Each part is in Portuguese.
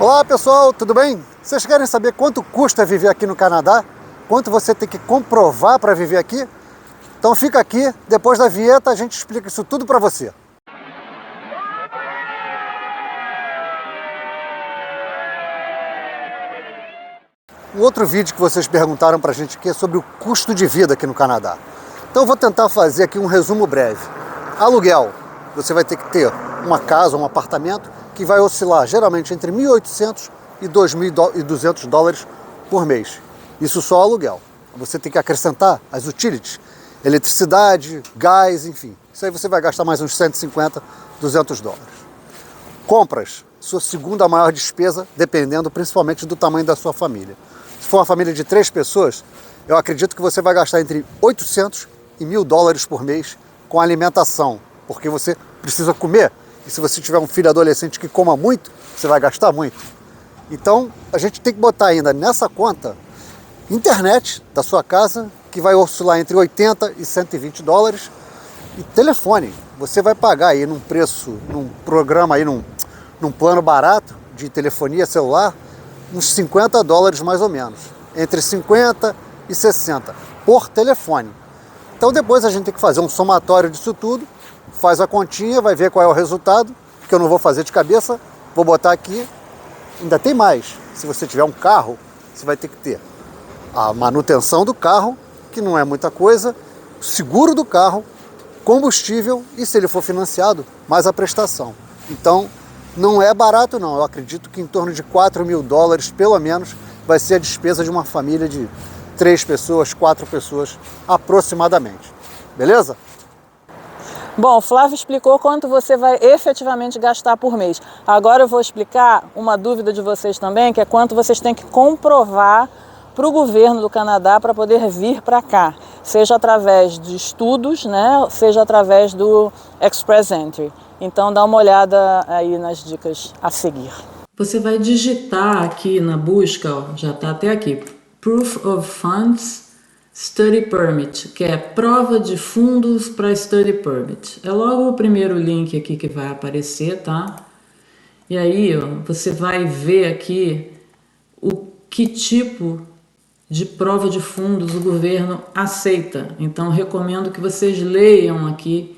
Olá pessoal, tudo bem? Vocês querem saber quanto custa viver aqui no Canadá? Quanto você tem que comprovar para viver aqui? Então fica aqui, depois da vinheta a gente explica isso tudo para você. Um outro vídeo que vocês perguntaram para a gente aqui é sobre o custo de vida aqui no Canadá. Então eu vou tentar fazer aqui um resumo breve. Aluguel, você vai ter que ter uma casa, um apartamento, que vai oscilar geralmente entre 1.800 e 2.200 dólares por mês. Isso só aluguel. Você tem que acrescentar as utilities, eletricidade, gás, enfim. Isso aí você vai gastar mais uns 150, 200 dólares. Compras, sua segunda maior despesa, dependendo principalmente do tamanho da sua família. Se for uma família de 3 pessoas, eu acredito que você vai gastar entre 800 e 1.000 dólares por mês com alimentação, porque você precisa comer. E se você tiver um filho adolescente que coma muito, você vai gastar muito. Então, a gente tem que botar ainda nessa conta internet da sua casa, que vai oscilar entre 80 e 120 dólares, e telefone. Você vai pagar aí num preço, num programa aí, num plano barato de telefonia celular, uns 50 dólares mais ou menos, entre 50 e 60 por telefone. Então depois a gente tem que fazer um somatório disso tudo, faz a continha, vai ver qual é o resultado, que eu não vou fazer de cabeça, vou botar aqui. Ainda tem mais, se você tiver um carro, você vai ter que ter a manutenção do carro, que não é muita coisa, seguro do carro, combustível e, se ele for financiado, mais a prestação. Então não é barato não, eu acredito que em torno de 4.000 dólares pelo menos vai ser a despesa de uma família de 3 pessoas, 4 pessoas aproximadamente, beleza? Bom, o Flávio explicou quanto você vai efetivamente gastar por mês. Agora eu vou explicar uma dúvida de vocês também, que é quanto vocês têm que comprovar para o governo do Canadá para poder vir para cá, seja através de estudos, né, seja através do Express Entry. Então dá uma olhada aí nas dicas a seguir. Você vai digitar aqui na busca, ó, já está até aqui, Proof of Funds Study Permit, que é prova de fundos para Study Permit. É logo o primeiro link aqui que vai aparecer, tá? E aí, ó, você vai ver aqui que tipo de prova de fundos o governo aceita. Então, recomendo que vocês leiam aqui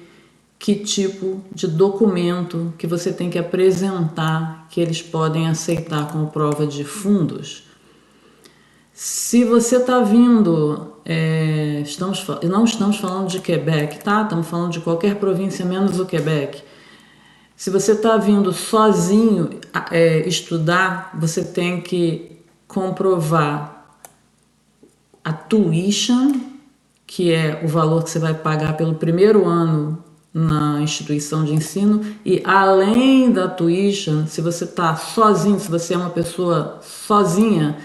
que tipo de documento que você tem que apresentar que eles podem aceitar como prova de fundos. Se você está vindo, não estamos falando de Quebec, tá? Estamos falando de qualquer província menos o Quebec. Se você está vindo sozinho estudar, você tem que comprovar a tuition, que é o valor que você vai pagar pelo primeiro ano na instituição de ensino, e além da tuition, se você está sozinho, se você é uma pessoa sozinha,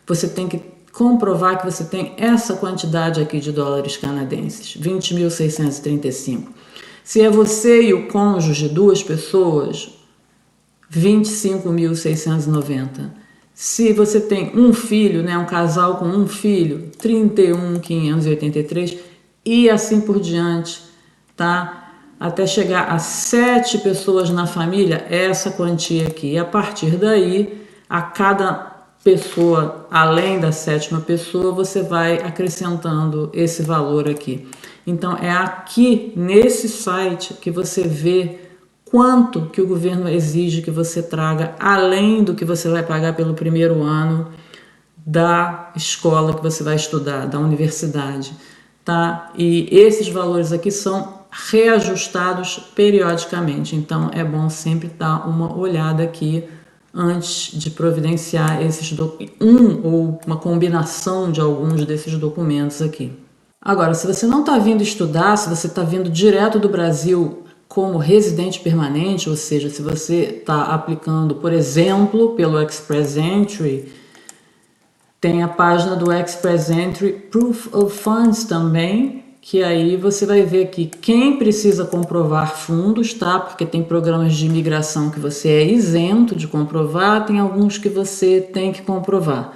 você tem que comprovar que você tem essa quantidade aqui de dólares canadenses, 20.635. Se é você e o cônjuge, 2 pessoas, 25.690. Se você tem um filho, né, um casal com um filho, 31.583 e assim por diante, tá? Até chegar a 7 pessoas na família, essa quantia aqui. E a partir daí, a cada pessoa, além da 7ª pessoa, você vai acrescentando esse valor aqui. Então é aqui nesse site que você vê quanto que o governo exige que você traga, além do que você vai pagar pelo primeiro ano da escola que você vai estudar, da universidade, tá? E esses valores aqui são reajustados periodicamente, então é bom sempre dar uma olhada aqui antes de providenciar ou uma combinação de alguns desses documentos aqui. Agora, se você não está vindo estudar, se você está vindo direto do Brasil como residente permanente, ou seja, se você está aplicando, por exemplo, pelo Express Entry, tem a página do Express Entry Proof of Funds também, que aí você vai ver aqui quem precisa comprovar fundos, tá? Porque tem programas de imigração que você é isento de comprovar, tem alguns que você tem que comprovar.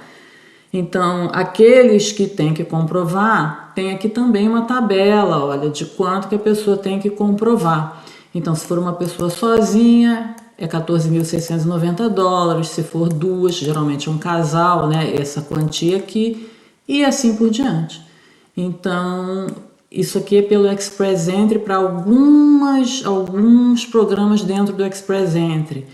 Então, aqueles que tem que comprovar, tem aqui também uma tabela, olha, de quanto que a pessoa tem que comprovar. Então, se for uma pessoa sozinha, é $14.690, se for duas, geralmente um casal, né, essa quantia aqui, e assim por diante. Então, isso aqui é pelo Express Entry para alguns programas dentro do Express Entry.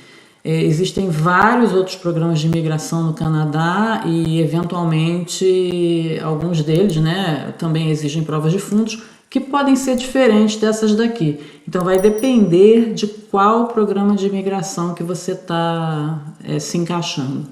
Existem vários outros programas de imigração no Canadá e, eventualmente, alguns deles, né, também exigem provas de fundos, que podem ser diferentes dessas daqui. Então vai depender de qual programa de imigração que você está se encaixando.